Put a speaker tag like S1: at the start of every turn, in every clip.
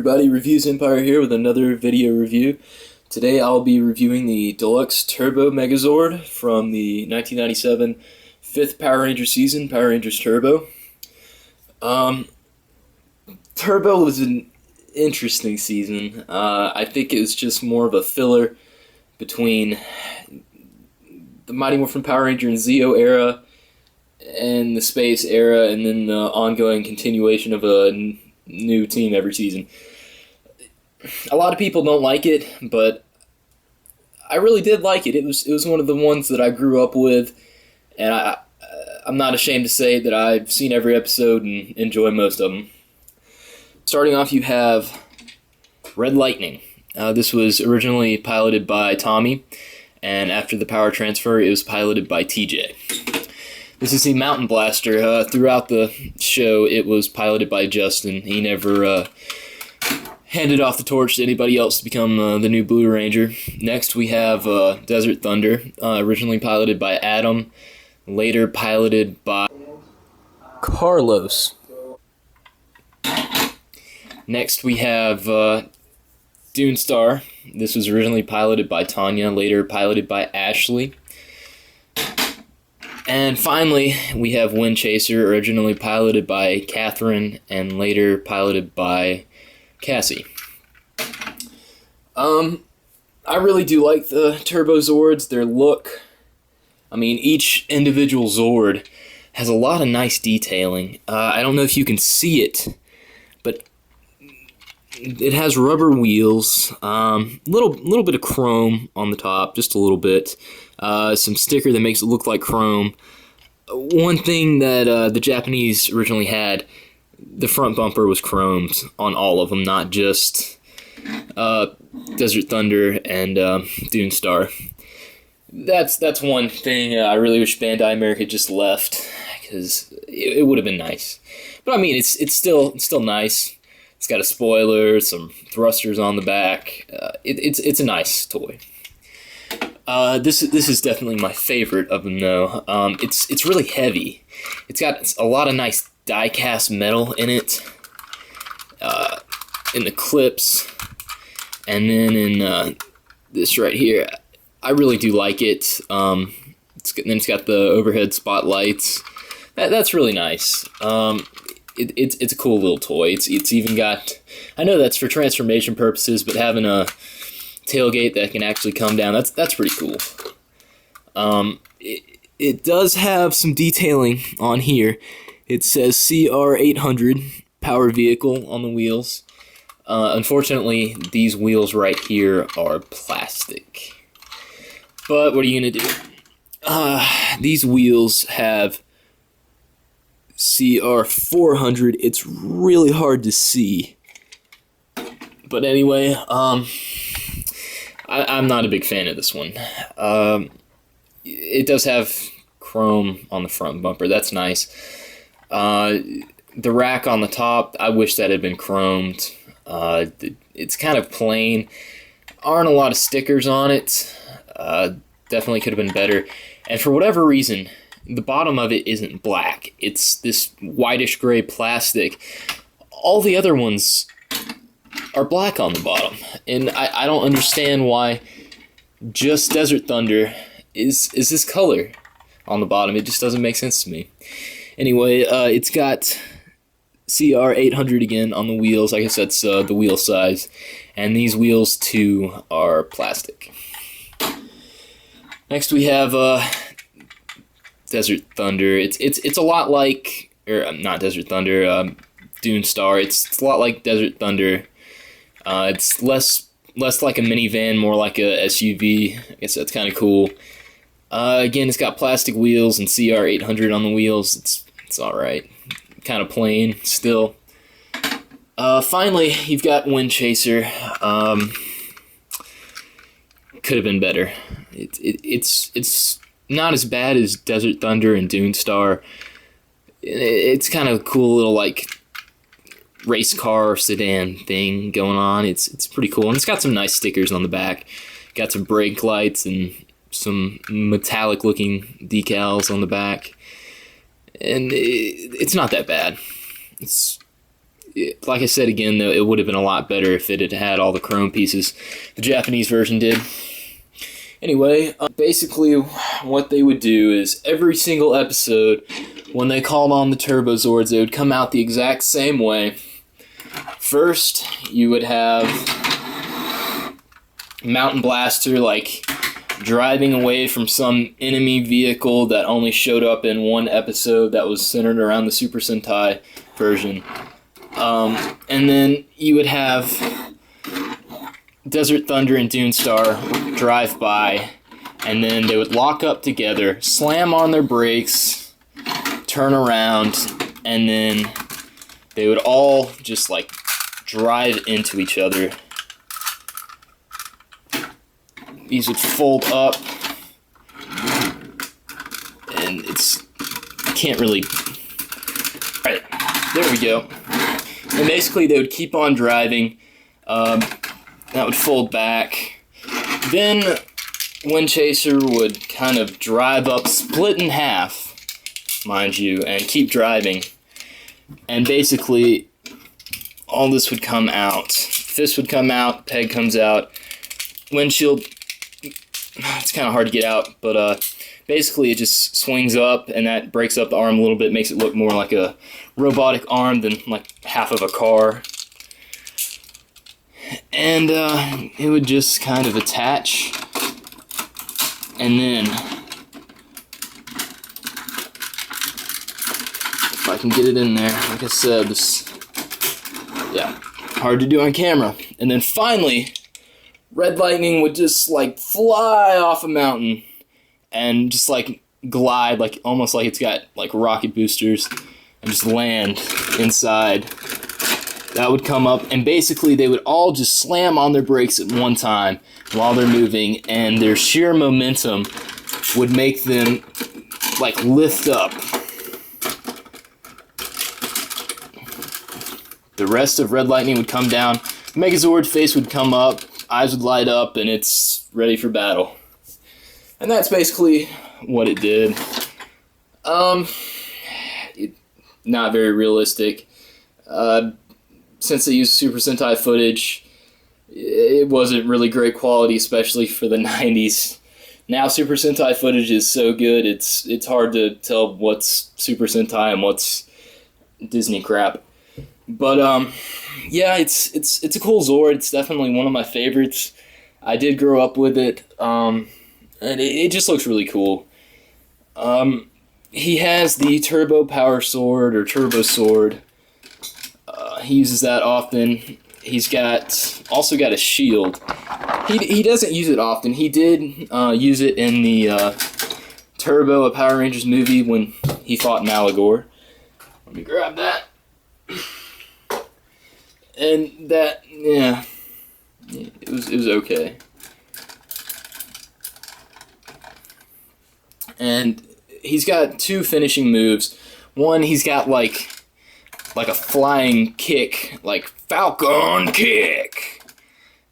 S1: everybody, Reviews Empire here with another video review. Today I'll be reviewing the Deluxe Turbo Megazord from the 1997 5th Power Ranger season, Power Rangers Turbo. Turbo was an interesting season. I think it was just more of a filler between the Mighty Morphin Power Ranger and Zeo era and the Space era, and then the ongoing continuation of a new team every season. A lot of people don't like it, but I really did like it. It was one of the ones that I grew up with, and I'm not ashamed to say that I've seen every episode and enjoy most of them. Starting off, you have Red Lightning. This was originally piloted by Tommy, and after the power transfer, it was piloted by TJ. This is the Mountain Blaster. Throughout the show, it was piloted by Justin. He never handed off the torch to anybody else to become the new Blue Ranger. Next, we have Desert Thunder, originally piloted by Adam, later piloted by Carlos. Next, we have Dune Star. This was originally piloted by Tanya, later piloted by Ashley. And finally, we have Wind Chaser, originally piloted by Catherine and later piloted by Cassie. I really do like the Turbo Zords, their look. I mean, each individual Zord has a lot of nice detailing. I don't know if you can see it, but it has rubber wheels, little bit of chrome on the top, just a little bit. Some sticker that makes it look like chrome. One thing that the Japanese originally had, the front bumper was chromed on all of them, not just Desert Thunder and Dune Star. That's one thing I really wish Bandai America just left, because it would have been nice. But I mean, it's still nice. It's got a spoiler, some thrusters on the back. It's a nice toy. This is definitely my favorite of them, though. It's really heavy. It's got a lot of nice die-cast metal in it, in the clips, and then in this right here. I really do like it. It's got the overhead spotlights. That's really nice. It's a cool little toy. It's even got, I know that's for transformation purposes, but having a tailgate that can actually come down, that's pretty cool. It does have some detailing on here. It says CR800 power vehicle on the wheels. Unfortunately, these wheels right here are plastic. But what are you gonna do? These wheels have CR400. It's really hard to see. But anyway, I'm not a big fan of this one. It does have chrome on the front bumper. That's nice. The rack on the top, I wish that had been chromed. It's kind of plain. Aren't a lot of stickers on it. Definitely could have been better. And for whatever reason, the bottom of it isn't black. It's this whitish gray plastic. All the other ones are black on the bottom, and I don't understand why just Desert Thunder is this color on the bottom. It just doesn't make sense to me. Anyway, it's got CR800 again on the wheels. I guess that's the wheel size, and these wheels too are plastic. Next we have Desert Thunder. It's a lot like, or not Desert Thunder, Dune Star. It's a lot like Desert Thunder. It's less like a minivan, more like a SUV. I guess that's kind of cool. Again, it's got plastic wheels and CR800 on the wheels. It's all right. Kind of plain still. Finally, you've got Wind Chaser. Could have been better. It's not as bad as Desert Thunder and Dune Star. It's kind of a cool little like race car sedan thing going on. It's pretty cool, and it's got some nice stickers on the back. Got some brake lights and some metallic looking decals on the back, and it's not that bad. like I said again, though, it would have been a lot better if it had had all the chrome pieces. The Japanese version did. Anyway, basically what they would do is every single episode, when they called on the Turbozords, they would come out the exact same way. First, you would have Mountain Blaster, like, driving away from some enemy vehicle that only showed up in one episode that was centered around the Super Sentai version. And then you would have Desert Thunder and Dune Star drive by, and then they would lock up together, slam on their brakes, turn around, and then they would all just like drive into each other. These would fold up, and I can't really. Alright, there we go. And basically, they would keep on driving. That would fold back. Then, Wind Chaser would kind of drive up, split in half, mind you, and keep driving. And basically, all this would come out. Fist would come out, peg comes out, windshield, it's kind of hard to get out, but basically it just swings up, and that breaks up the arm a little bit, makes it look more like a robotic arm than like half of a car. And it would just kind of attach, and then if I can get it in there, like I said, yeah, hard to do on camera. And then finally, Red Lightning would just like fly off a mountain and just like glide, like almost like it's got like rocket boosters, and just land inside. That would come up, and basically they would all just slam on their brakes at one time while they're moving, and their sheer momentum would make them like lift up. The rest of Red Lightning would come down, Megazord face would come up, eyes would light up, and it's ready for battle. And that's basically what it did. Not very realistic. Since they used Super Sentai footage, it wasn't really great quality, especially for the 90s. Now Super Sentai footage is so good, it's hard to tell what's Super Sentai and what's Disney crap. But yeah, it's a cool Zord. It's definitely one of my favorites. I did grow up with it, and it just looks really cool. He has the Turbo Power Sword or Turbo Sword. He uses that often. He's also got a shield. He doesn't use it often. He did use it in the Turbo, a Power Rangers movie, when he fought Malagor. Let me grab that. And that, yeah, it was okay. And he's got two finishing moves. One, he's got like a flying kick, like Falcon Kick.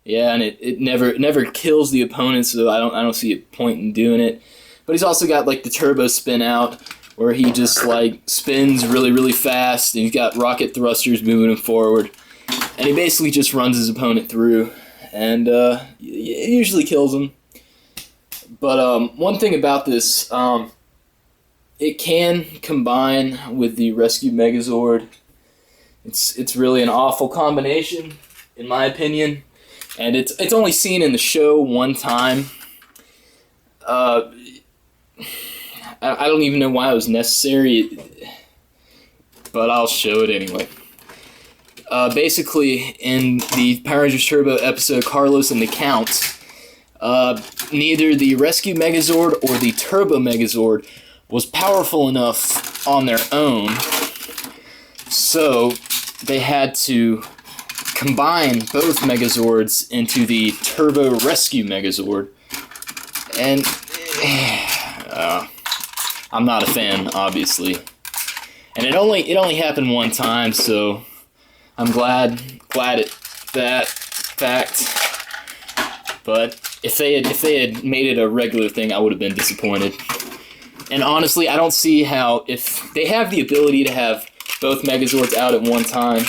S1: Yeah, and it never kills the opponent, so I don't see a point in doing it. But he's also got like the turbo spin out, where he just like spins really, really fast, and he's got rocket thrusters moving him forward. And he basically just runs his opponent through, and it usually kills him. But one thing about this, it can combine with the Rescue Megazord. It's really an awful combination, in my opinion, and it's only seen in the show one time. I don't even know why it was necessary, but I'll show it anyway. Basically, in the Power Rangers Turbo episode Carlos and the Count, neither the Rescue Megazord or the Turbo Megazord was powerful enough on their own, so they had to combine both Megazords into the Turbo Rescue Megazord, and I'm not a fan, obviously. And it only happened one time, so I'm glad at that fact. But if they had made it a regular thing, I would have been disappointed. And honestly, I don't see how, if they have the ability to have both Megazords out at one time,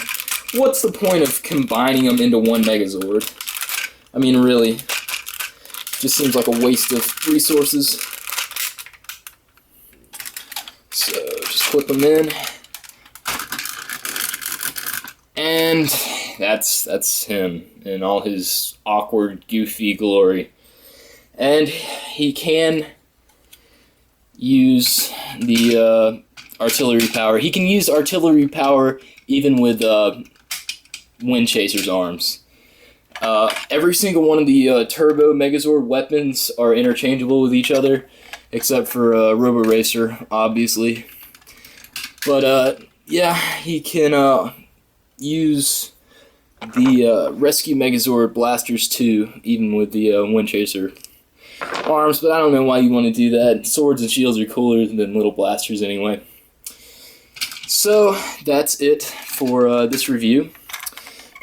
S1: what's the point of combining them into one Megazord? I mean, really, just seems like a waste of resources. So just clip them in, and that's him in all his awkward, goofy glory. And he can use the artillery power. He can use artillery power even with Wind Chaser's arms. Every single one of the Turbo Megazord weapons are interchangeable with each other, except for Robo Racer, obviously. But yeah, he can use the Rescue Megazord blasters too, even with the Wind Chaser arms. But I don't know why you want to do that. Swords and shields are cooler than little blasters anyway. So that's it for this review.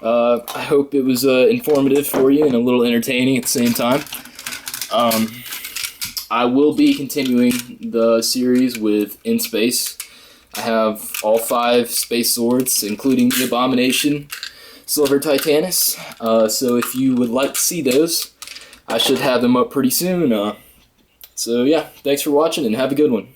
S1: I hope it was informative for you and a little entertaining at the same time. I will be continuing the series with In Space. I have all 5 space swords, including the Abomination Silver Titanus. So if you would like to see those, I should have them up pretty soon. So yeah, thanks for watching and have a good one.